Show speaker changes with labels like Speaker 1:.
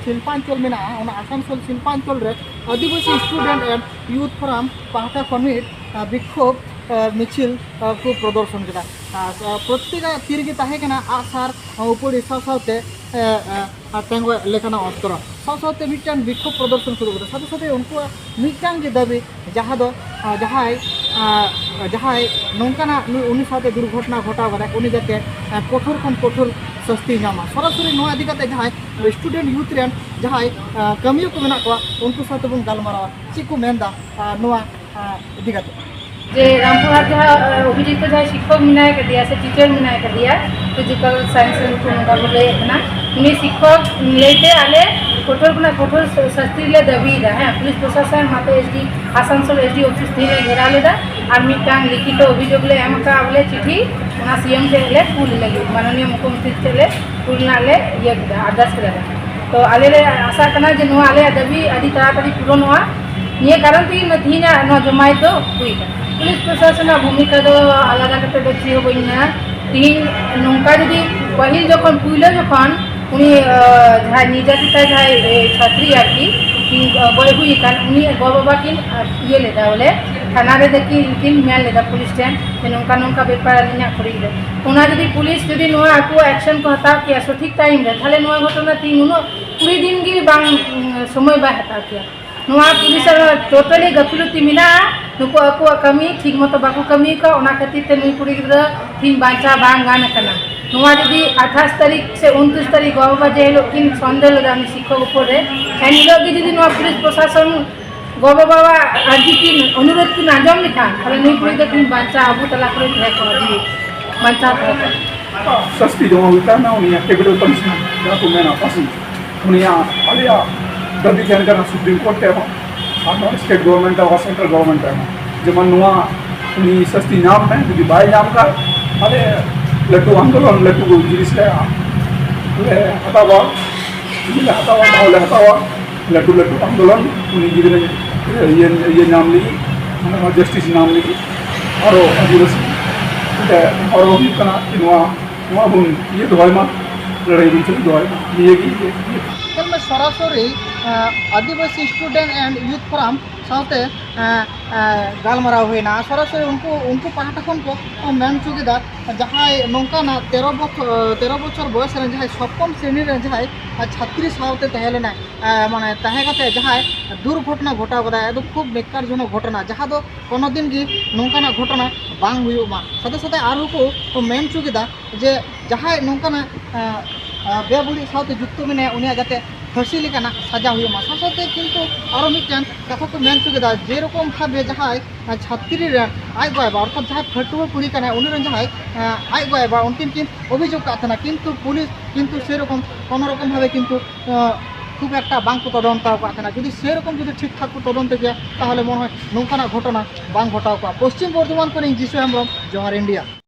Speaker 1: शिल्पांचल में आसानसोल शिल्पांचल रे आदिवासी student and youth forum पाहटा खन विक्षोभ मिचिल को प्रदर्शन किया प्रत्येक तीरगे तहेकना आसार उपड़ी साथे तेंगो लेखाना अस्त्र साथे मिटान विक्षोभ प्रदर्शन शुरू कर साथे साथे उनको मिटान के दाबी जहाँ दो जहाँ नौकाना उनी साथे दुर्घटना घटा गया उनी जाते कठोर खन कठोर सस्ती नामा सरासरी नोआ इदी काते जहाँ स्टूडेंट यूथ रेन जहाँ कमियों को मेना को उनको साथे बन गालमारावा चेक को मेनदा नोआ इदी काते
Speaker 2: जे रामपुरहाट जहाँ अभिजित जहाँ शिक्षक मिनाय कर दिया से टीचर मिनाय कर दिया फिजिकल साइंस को नोका बोले इतना उन्हें शिक्षक लेते आले कठोर शास्ति ले दबी दा है पुलिस प्रशासन माते एसडी आसानसोल एसडी ऑफिस दी में घेरा लेदा और मिटांग लिखित अभियोग ले एमका बोले चिट्ठी उना सीएम से ले कुल लगी माननीय मुख्यमंत्री से ले कुल नाले ये आदेश करा तो आले ले आशा करना जे नो आले दबी अदी ताड़ी पूर्ण हुआ ये कारण थी न थी ना जमाई तो हुई पुलिस प्रशासन भूमिका दो आलादा करते देखी हो बइना तीन नौका जदि पहिल जखन पुइले जखन उनी जहाँ निर्यातिता जहाँ छात्री आरकी गए हुई कारण उनी गो बाबा किन ये लेदा बोले थाना रे देखी किन मेल लेदा पुलिस स्टेशन जे नौका नौका बेपार अलिना करी दे उना जदि पुलिस जदि नोआ आकु एक्शन को हता किया सठिक टाइम रे थाले नोआ घटना तीन उनो पूरी दिन की बांग समय बा हता किया नोआ पुलिस टोटली गफलती मिला नुको आकु कमी ठीक मतो बाकु कमी का ओना खातिर ते नुई कुड़ी गिद्रा तीन बांचा बांग गान कना नोआ जदि 28 तारीख से 29 तारीख गोबा जे लोग किन संदेह लगा शिक्षक ऊपर रे एन लोग जदि नोआ पुलिस प्रशासन गोबा बाबा आदि किन अनुरोध किन आजम लिखा खाली नुई कुड़ी द किन बांचा अबु तला करे थे को दी बांचा था
Speaker 3: सस्ती जो होता ना उन्हें कैपिटल पनिशमेंट जरा को मैंने पसंद उन्हें आलिया दबी कहने का सुप्रीम कोर्ट है स्टेट गवर्नमेंट और सेंट्रल गवर्नमेंट है जब नुआ उन्हीं सस्ती नाम है क्योंकि बाई नाम का अरे लट्टू आंदोलन लट्टू को जिस है हटावा हटावा लट्टू लट्टू आंदोलन उन्हीं गिरे ये नाम ली जस्टिस नाम ली और आदिवासी और वो कना नुआ नुआ बुन ये दोय मा लड़ाई बुन चली दोय ये की
Speaker 1: कल में सरासरी आदिवासी स्टूडेंट एंड यूथ फोरम साथे गालमारा हुईना सरासरी उनको पाहटा खन को मेन चुकीदा जहाँ नौकाना 13 बछर बयस जहाँ सप्तम श्रेणी जहाँ छात्री साथे तहलेना माने तहेगाते जहाँ दुर्घटना घटा गदा एकदम खूब बेकारजनक घटना जहाँ दो कोनो दिन की नौकाना घटना बांग हुयुमा साथे साथे आरो को मेन चुकीदा जे जहाँ नौकाना बेबुड़ी साथे जुक्त में उन्हें जाते फांसी लेकाना सजा हुआ साथे किंतु और मिटान कथा को मेन चुकेदा जे रकम भावे जहाँ छात्री आज गए अर्थात जहाँ फटुआ कुड़ी उन जहाँ आज गए उनकिन किन अभियोग का किंतु पुलिस किंतु से रकम कोनो रकम भावे किंतु खूब एक बांग को तदंत जो से रकम जो ठीक ठाक को तदंत किया मन है नौकाना घटना बांग घटाव पश्चिम बर्धमान को जिसु हेम्ब्रम जोहार इंडिया।